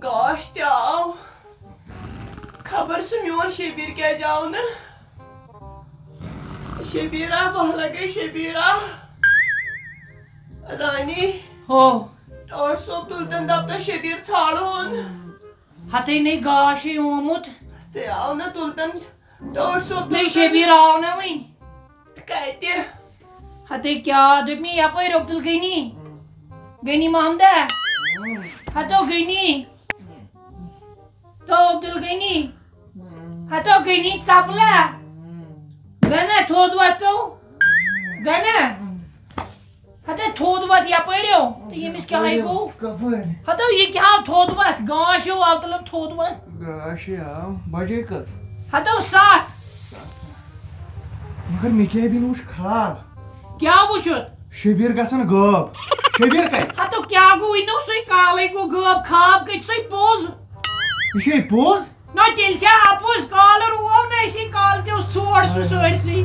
گاش تہِ آو خبر سُہ میون شبیٖر کیٛازِ آو نہٕ شبیٖرا بہلا گٔے شبیٖرا رانی ڈاکٹر صٲب تُلتن دپتن شبیٖر ژھانڈہون ہتے نہیں گاش آمت تہِ آو نہٕ تُلتن ڈاکٹر صٲب نہیں شبیٖر آو نا وۄنۍ کتہِ ہتے کیٛاہ دوٚپ مےٚ یپٲرۍ عبدل غنی محمدہ ہتو غنی تو عبدل غنی ہتو غنی ژپلا گنہ تھوٚد وۄتھ گنہ ہتے تھوٚد وۄتھ یپٲرۍ تہٕ ییٚمِس کیٛاہ گوٚو ہتو یہِ کیٛاہ آو تھوٚد وۄتھ گاش آو تلب تھوٚد وۄتھ گاش آو بجے کٔژ ہتو 7 مگر مےٚ کیٛاہ بھی نہٕ وٕچھ خاب کیٛاہ وٕچھُتھ شبیٖر گژھان غٲب شبیٖر کتہِ ہتو کیٛاہ گوٚو یہِ نو سُے کالے گوٚو غٲب خواب گٔے سُے پوٚز یہِ چھے پوٚز نہ تیٚلہِ چھا اپُز کالہٕ روو نہٕ أسی کالہٕ تہِ اوس ژھور سُہ سٲرسٕے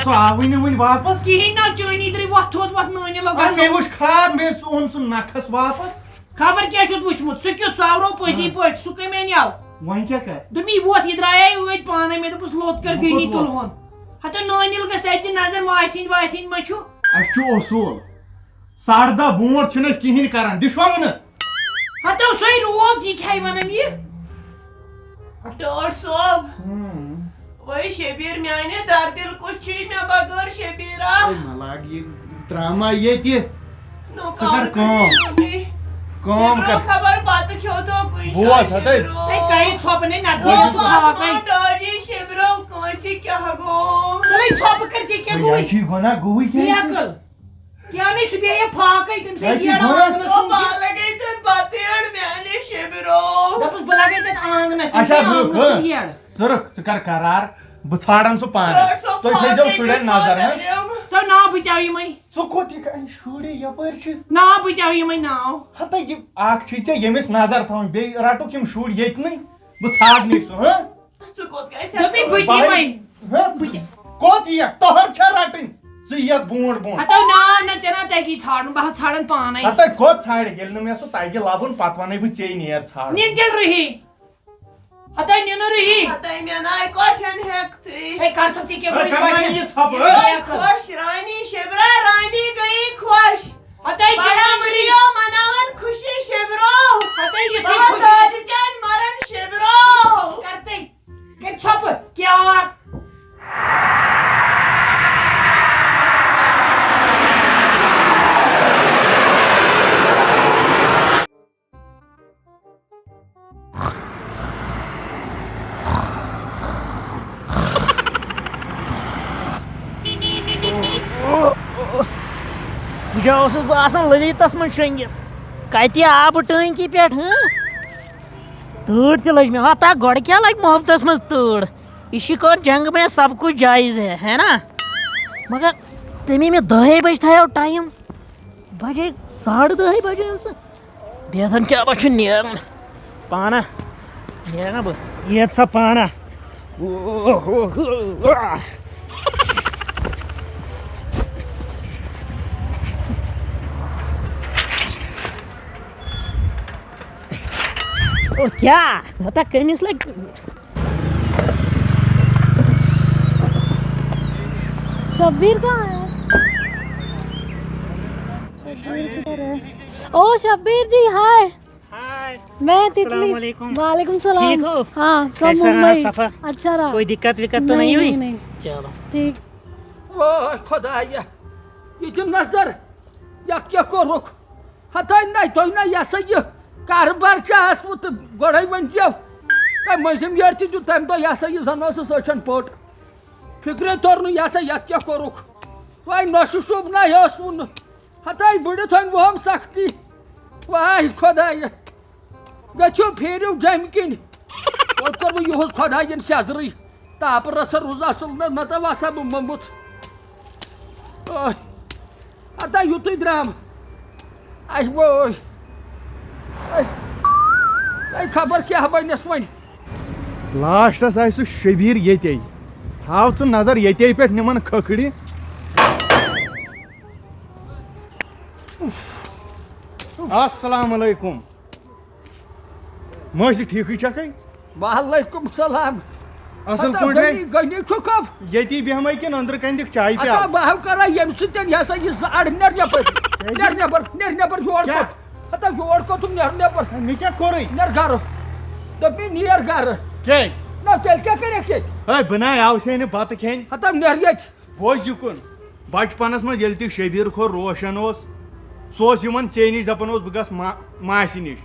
سُہ آوٕے نہٕ وٕنہِ واپس کِہیٖنۍ نہ چٲنی درٛاے وۄتھ تھوٚد وۄتھ نٲنہِ لوٚگ مےٚ وٕچھ خاب مےٚ اوٚن سُہ نکھس واپس خبر کیٛاہ چھُتھ وٕچھمُت سُہ کیُتھ ژاورو پٔزی پٲٹھۍ سُہ کٔمۍ اَنیو وۄنۍ کیٛاہ کرِ دوٚپ یہِ ووت یہِ درٛایے ٲدۍ پانے مےٚ دوٚپُس لوٚت کر غنی تُلہون ہتو نٲنِل گژھِ تتہِ تہِ نظر ماسہِ ہِنٛدۍ ما چھُ اَسہِ چھُ اصوٗل 10:30 برونٛٹھ چھِنہٕ أسۍ کِہیٖنۍ کران دِشوگہٕ نہٕ ہتو سُے روب یہِ کھیٚیہِ ونان یہِ ڈاکٹر صٲب وۄنۍ شبیٖر میانہِ دردِل کُس چھُے مےٚ بغٲر شبیٖرا مےٚ لاگ یہِ ڈرٛاما ییٚتہِ ژٕ کر کٲم خبر بتہٕ کھیوٚتو کُنہِ بوز ہتے کَرِ ژھۄپہٕ نَے نہ ڈاڈی شبرو کٲنٛسہِ کیٛاہ گوٚو ژھۄپہٕ کر ژےٚ کیٛاہ گوٚوُے چھُے گۄناہ گوٚوُے عقل کیٛاہ نَے سُہ بیٚہہِ پھاکَے تٔمۍ سۭتۍ بہٕ لگے تتھ بتہٕ یٔڑ میانہِ شبرو دپُس بہٕ لگے تتھ آنٛگنس ژٕ رُک ژٕ کر قرار بہٕ ژھانڈن سُہ پانے تُہۍ تھٲیزیو شُرٮ۪ن نظر تو ناو بہٕ تہِ یِمے ژٕ کوٚت یہِ کَنہِ شُرۍ یپٲرۍ چھِ ناو بہٕ تہِ یِمے ناو ہتا یہِ اکھ چھُے ژےٚ ییٚمِس نظر تھاوٕنۍ بیٚیہِ رٹُکھ یِم شُرۍ ییٚتنٕے بہٕ ژھانڈنٕے سُہ ژٕ کوٚت گژھِ دوٚپمے بہٕ تہِ یِمے کوٚت یِکھ تۄہر چھا رٹٕنۍ ژٕ یِکھ برونٛٹھ ہتو نا نہ ژےٚ نا تگی ژھانڈُن بہٕ ژھانڈن پانے ہتا کوٚت ژھانڈِ ییٚلہِ نہٕ مےٚ سُہ تگہِ لبُن پتہٕ ونے بہٕ ژےٚ نیر ژھانڈ نِن تیٚلہِ رُہی ہتو نِنہٕ رُہی ہتے مےٚ ناے کوٹھٮ۪ن ہٮ۪کتھٕے ہے کر ژٕ کیٛاہ خۄش رانی شبرا رانی گٔیی خۄش ہتے بڑا مٔرِو مناون خوشی شبرو دادِ چانہِ مرن شبرو کرتے کر ژھۄپہٕ کیٛاہ اوسُس بہٕ آسان لٔلِتَس منٛز شۄنٛگِتھ کَتہِ آبہٕ ٹٲنٛکی پٮ۪ٹھ تۭر تہِ لٔج مےٚ ہتا گۄڈٕ کیٛاہ لَگہِ محبتَس منٛز تۭر اِسی کٔر جنٛگ میں سب کچھ جایز ہے نا مگر تٔمی مےٚ 10 بجہِ تھایو ٹایم بجے 10:30 بجے ژٕ بیٚدن کیٛاہ بہٕ چھُ نیران پانہ نیرا بہٕ ییٚژ سا پانہ کیا بتا کٔمِس لگہِ شبیر کہاں ہے او شبیر جی ہائے میں تتلی وعلیکم السلام ہاں فرام ممبئی اچھا رہا کوئی دقت وقت تو نہیں ہوئی چلو ٹھیک اوہ خدایا یہ دِ نظر یتھ کیٛاہ کوٚرُکھ ہتاے نَے تُہۍ نہ یہِ ہسا یہِ کارٕبار چھُ آسمُت تہٕ گۄڈَے ؤنۍزیو تَمہِ مٔنٛزِم یٲرۍ تہِ دیُت تَمہِ دۄہ یہِ ہسا یہِ زن ٲسٕس أچھن پٔٹ فِکرے توٚر نہٕ یہِ ہسا یتھ کیٛاہ کوٚرُکھ وۄنۍ نۄشہِ شوٗبنَے ٲسوٕ نہٕ ہتاے بٔڑِتھ وۄنۍ وُہم سختی واے خۄدایا گٔژھِو پھیٖرِو جیٚمہِ کِنۍ پوٚت کوٚر بہٕ یِہُس خۄداین سیٚزرٕے تاپہٕ رژھا روٗز اصٕل نتہٕ آسہٕ ہا بہٕ موٚمُت ہتاے یُتُے درٛام اَسہِ وٲے خبر کیٛاہ بنٮ۪س وۄنۍ لاسٹس آسہِ سُہ شبیٖر ییٚتے تھاو ژٕ نظر ییٚتے پٮ۪ٹھ نِمن کھکھرِ السلام علیکم مٲسی ٹھیکٕے چھکھٕے وعلیکم السلام اصل پٲٹھۍ گنی چھکھ ییٚتی بیٚہمَے کِنہٕ أنٛدرٕ کَنہِ دِکھ چاے اتا پیالہٕ بہٕ کرا ییٚمہِ سۭتۍ یہِ ہسا یہِ زَڈ نیر نٮ۪بر یور کیٛاہ؟ ہتا یور کوٚتُم نیر نٮ۪بر مےٚ کیٛاہ کوٚرُے نیر گرٕ دوٚپ مےٚ نیر گرٕ کیٛازِ نہ تیٚلہِ کیٛاہ کَرٮ۪کھ ییٚتہِ ہے بہٕ نَے آوسے نہٕ بَتہٕ کھیٚنۍ ہتا نیر ییٚتہِ بوز یِکُن بچپنس منٛز ییٚلہِ تہِ شبیٖر کھوٚر روشن اوس سُہ اوس یِوان ژےٚ نِش دپان اوس بہٕ گژھٕ ماسہِ نِش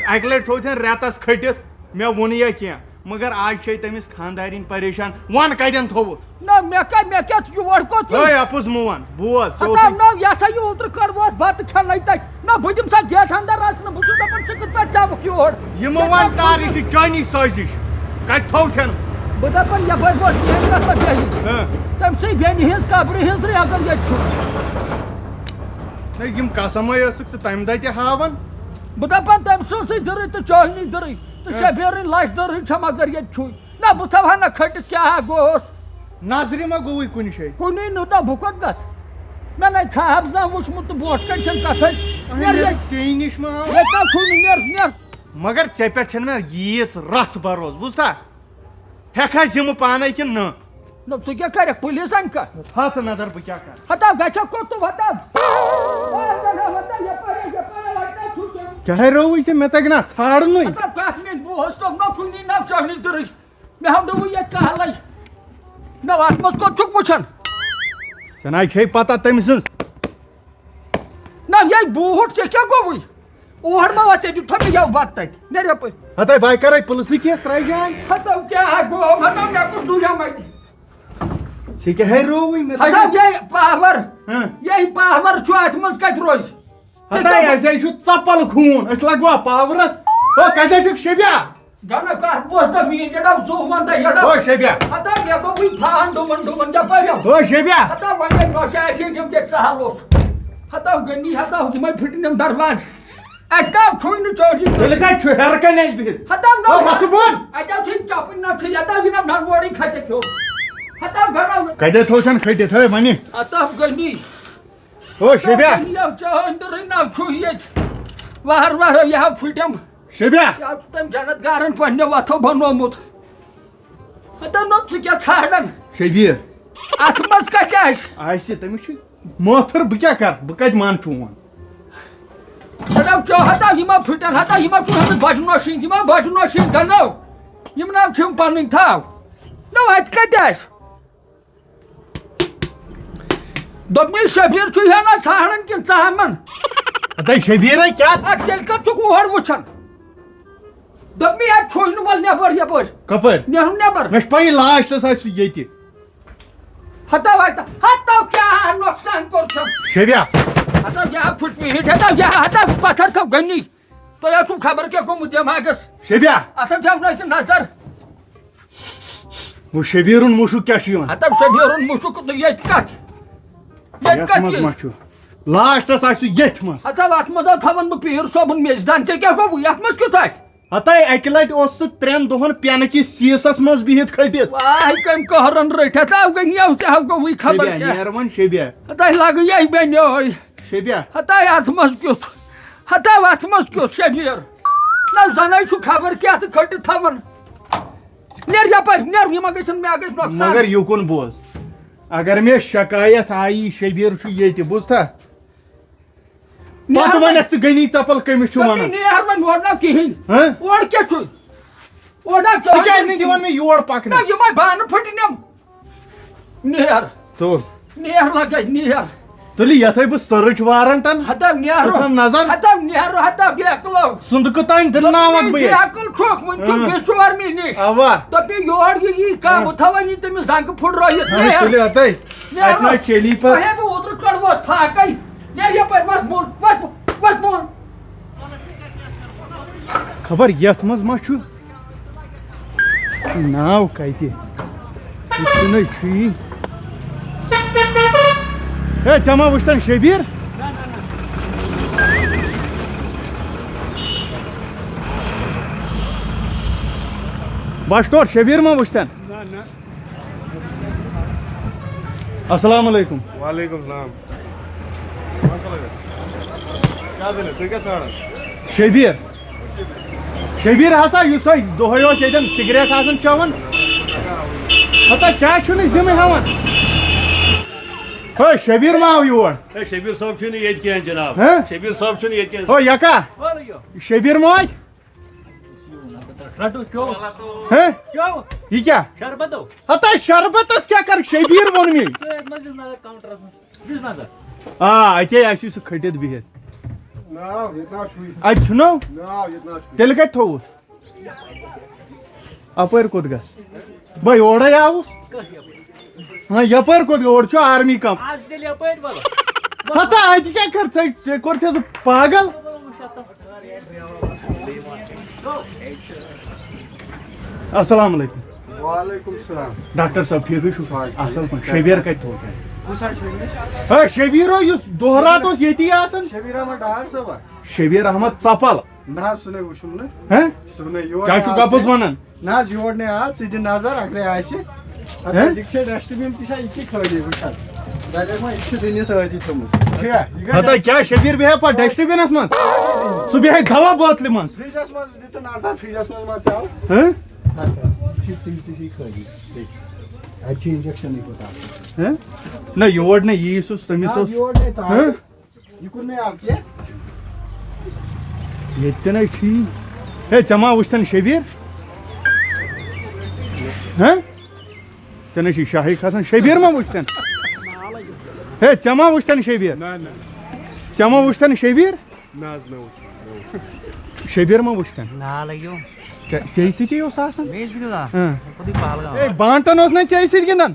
اکہِ لٹہِ تھوٚو تٔمۍ رٮ۪تس کھٔٹِتھ مےٚ ووٚن یا کینٛہہ مگر آز چھے تٔمِس خانٛدارِنۍ پریشان وَن کتٮ۪ن تھوٚوُتھ نہ مےٚ کیٛاہ یور کوٚت ہے اپُز مہٕ وَن بوز ہتا نہ یہِ ہسا یہِ اوترٕ کٔڑوس بتہٕ کھٮ۪نَے تتہِ نہ بہٕ دِمہٕ سا گیٹ اندر اژنہٕ بہٕ چھُس دپان ژٕ کِتھ پٲٹھۍ ژاوُکھ یور یِمہٕ وَن تار یہِ چھِ چانی سٲزِش کتہِ تھوٚوتھٮ۪ن بہٕ دپان یپٲرۍ گوٚژھ بیٚنہِ کتھ پٲٹھۍ بیٚہنہِ تٔمۍ سٕے بیٚنہِ ہٕنٛز قبرِ ہٕنٛز اگر ییٚتہِ چھُ یِم قسمے ٲسٕکھ ژٕ تمہِ دۄہ تہِ ہاوان بہٕ دپان تٔمۍ سٕنٛزٕے دٕرٕے تہٕ چٲنۍ نِش دٕرٕے تہٕ شبیٖرٕنۍ لچھ دٕرٕے چھےٚ مگر ییٚتہِ چھُے نہ بہٕ تھاوہا نہ کھٔٹِتھ کیٛاہ گوٚوُس نظرِ ما گوٚوُے کُنہِ جایہِ کُنی نہٕ نہ بہٕ کوٚت گژھٕ مےٚ نَے خاب زانٛہہ وٕچھمُت تہٕ برونٛٹھ کَنہِ چھَنہٕ کَتھٕے نیر ییٚتہِ ژےٚ نِش ما آو ییٚتہِ نہ چھُے نہٕ نیر مگر ژےٚ پٮ۪ٹھ چھَنہٕ مےٚ ییٖژ رژھ بروس بوٗزتھا ہٮ۪کھا یِمہٕ پانے کِنہٕ نہٕ نہ ژٕ کیٛاہ کَرکھ پُلیٖس اَنہِ کا ہَتھ نظر بہٕ کیٛاہ کَرٕ ہتا گژھکھ کوٚت تہٕ وَتاب کیٛاہ رووُے ژےٚ مےٚ تگہِ نا ژھانڈنُے ہتا کَتھ مےٚ بوز توٚگ نہ کُنی نہ چٲنی دٕرٕے مےٚ ہاو نہٕ وٕنۍ ییٚتہِ کالے نہ اَتھ منٛز کوٚت چھُکھ وٕچھان ژےٚ نَے چھے پتہ تٔمۍ سٕنٛز نہ یے بوٗٹھ ژےٚ کیٛاہ گوٚوُے اور ما ژےٚ دیُتتھا مےٚ یَو بتہٕ تَتہِ نیر یپٲرۍ ہتے بھاے کرے پُلسٕے کیس ترٛایہِ جان ہتا کیٛاہ گوٚو ہتا مےٚ کُس ڈُجام اَتہِ ژےٚ کیٛاہ رووُے مےٚ ہتا یے پاور یے پاور چھُ اَتھ منٛز کَتہِ روزِ ہتے اَسے چھُ ژپل خوٗن أسۍ لگوا پاورس او کتٮ۪ن چھُکھ شبیا گنہٕ کَتھ بوز تہٕ میٛٲنۍ یڈو زُو ونٛدٕ یڈو او شبیا ہتا مےٚ گوٚو وٕنۍ پھان ڈُمن یپٲرۍ او شبیا ہتا وۄنۍ نوشہِ آسہِ یِم ییٚتہِ سہل اوس ہتا گٔنی ہتا یِمے پھٕٹن یِم دروازٕ اَتہِ کَم چھُے نہٕ چٲری تیٚلہِ کتہِ چھُ ہیرٕ کَنہِ اَسہِ بِہِتھ ہتا او وَسہٕ بۄن اَتہِ چھُے چپٕنۍ نہ چھُ یتا یِم ننوٲڑی کھسٮ۪کھ ہیوٚر ہتا گنو کتہِ تھوٚوتھن کھٔٹِتھ ہے وَنہِ ہتا گٔنی او شبیا چٲنۍ دٕرٕے نہ چھُے ییٚتہِ وہر وہر یہِ ہا پھٕٹِم شبیا یہِ چھُ تٔمۍ جنت گارن پننہِ وتھو بنومُت ہتا نہ ژٕ کیٛاہ ژھانڈان شبیٖر اتھ منٛز کتہِ آسہِ تٔمِس چھُ مٲتھٕر بہٕ کیٛاہ کرٕ بہٕ کتہِ مان چون گنو ہتا یِما پھٕٹن ہتا یِما چھُ ہیوٚمُت بجہِ نوشِنۍ یِما بجہِ نوشِنۍ گنو یِم ناو چھِم پنٕنۍ تھاو نہ اتہِ کتہِ آسہِ دوٚپ مےٚ شبیٖر چھُ ہا نہ ژھانڈان کِنہٕ ژامن ہتے شبیٖرے کیٛاہ ادٕ تیٚلہِ کتھ چھُکھ اور وٕچھان دوٚپ مےٚ اتہِ چھُے نہٕ وَلہٕ نٮ۪بر یپٲرۍ کپٲرۍ نیرُن نٮ۪بر مےٚ چھِ پَیی لاسٹس آسہِ سُہ ییٚتہِ ہتا وتا ہتا کیٛاہ نۄقصان کوٚر چھم شبیا ہتا یہِ پھٕٹمٕتۍ ہتا ہتا پتھر تھو گنی تۄہہِ حظ چھُو خبر کیٛاہ گوٚمُت دٮ۪ماغس شبیا اتھ دیونٲیِو نظر وۄنۍ شبیٖرُن مُشُک کیٛاہ چھُ یِوان ہتا شبیٖرُن مُشُک تہٕ ییٚتہِ کتھ ییٚتہِ یتھ کتھ منٛز یہِ ما چھُ لاسٹس آسہِ سُہ ییٚتھۍ منٛز ہتا اتھ منٛز تھاوان بہٕ پیٖر صٲبُن میزدان ژےٚ کیٛاہ گوٚو یتھ منٛز کیُتھ آسہِ ہتے اکہِ لٹہِ اوس سُہ 3 دۄہن پٮ۪نہٕ کِس سیٖسس منٛز بِہِتھ کھٔٹِتھ واے کٔمۍ قہرن رٔٹِتھ آو گٔنی ژےٚ ہاو گوٚوٕے خبر شبیا کیٛاہ نیر وۄنۍ شبیا ہتا لگہٕ یے بیٚنہِ شبیا ہتا اتھ منٛز کیُتھ ہتا اتھ منٛز کیُتھ شبیٖر نہ زنے چھُ خبر کیٛاہ تہٕ کھٔٹِتھ تھاوان نیر یپٲرۍ نیر یِمن گژھن مےٚ گژھِ نۄقصان مگر یُکُن بوز اگر مےٚ شکایت آیی شبیٖر چھُ ییٚتہِ بوٗزتھا پتہٕ ونکھ ژٕ گٔنی ژپل کٔمِس چھُ ونان نیر وۄنۍ اور نہ کِہینۍ اور کیٛاہ چھُے اور نہ ژٕ کیٛازِ نہٕ دِوان مےٚ یور نہ پکنہٕ یِمے بانہٕ پھٕٹنِم نیر تو نیر لگے نیر تُلہِ یتھے بہٕ سٔرٕچ وارنٹن ہتا نیرو ژٕ تھاو نظر ہتا نیرو ہتا بیکلو سُندکہٕ تانۍ دِلناوکھ بہٕ ییٚتہِ بیکل چھُکھ وۄنۍ چھُکھ بِچور مےٚ نِش اوا دوٚپ مےٚ یور یی کانٛہہ بہٕ تھاوان یہِ تٔمِس زنٛگہٕ پھٕٹرٲیِتھ تُلہِ ہتے اتہِ ما چیلی پتہٕ تۄہے بہٕ اوترٕ کڑوس پھاکے نیر یپٲرۍ وس بۄن وس بۄن خبر یتھ منٛز ما چھُ ناو کتہِ یہِ چھُے ہے ژےٚ ما وٕچھتن شبیٖر بس ٹور شبیٖر ما وٕچھتن السلام علیکم وعلیکم السلام شبیر شبیر ہسا یُس تۄہہِ دۄہے اوس ییٚتٮ۪ن سِگریٹ آسان چٮ۪وان ہتا کیٛاہ چھُنہٕ ذِمہٕ ہٮ۪وان ہے شبیر ما آو یور شبیر صٲب چھُنہٕ ییٚتہِ کینٛہہ جناب شبیر صٲب چھُنہٕ ییٚتہِ کینٛہہ ہو یکا شبیر ما آے یہ کیا ہتا شربتس کیا کر شبیر وون مے آ اتے آسی سُہ کھٔٹِتھ بِہِتھ اتہِ چھُنو تیٚلہِ کتہِ تھووُتھ اپٲرۍ کوٚت گژھ بہٕ یورے آوُس ہاں یپٲرۍ کوٚت اور چھُ آرمی کم ہتا اتہِ کیٛاہ کر ژےٚ کوٚرتھے سُہ پاگل السلام علیکم وعلیکم السلام ڈاکٹر صٲب ٹھیٖکٕے چھُو اصل پٲٹھۍ شبیر کتہِ تھوٚو ہے شبیر یُس دۄہ رات اوس ییٚتی آسان شبیر احمد ڈار صٲبا شبیر احمد ژپل نہ حظ سُہ نے وٕچھُم نہٕ ہاں سُہ نے یور کیٛاہ چھُ گپُس ونان نہ حظ یور نے آو ژٕ دِ نظر اگرے آسہِ یہِ چھِ ڈسٹ بِن تہِ چھا یہِ چھِ خٲلی وٕچھ حظ دپیٚک ما یہِ چھِ دٕنِتھ أتی تھٲومٕژ ہتا کیٛاہ شبیر بیہے پتہٕ ڈسٹ بِنس منٛز سُہ بیہے دوا بوتلہِ منٛز فرجس منٛز دِ تہٕ نظر فرجس منٛز ما ژاو ہاں چھِ فرج تہِ چھِ خٲلی اتہِ چھِ انجکشنٕے کوٗتاہ آسان ہاں نہ یور نہ یی سُہ تٔمِس اوس یور نے ژاو یہِ کوٚر مےٚ آو کینٛہہ ییٚتہِ تہِ نَے ٹھیٖک ہے ژےٚ ما وٕچھتن شبیر ہاں ژےٚ نَے چھُے شاہی کھسان شبیر ما وٕچھتن ہے ژےٚ ما وٕچھتن شبیر ژےٚ ما وٕچھتن شبیر شبیر ما وٕچھتن ژےٚ سۭتی اوس آسان ہے بانٹن اوس نا ژےٚ سۭتۍ گِنٛدان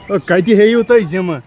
کتہِ ہیٚیِو تُہۍ ذِمہٕ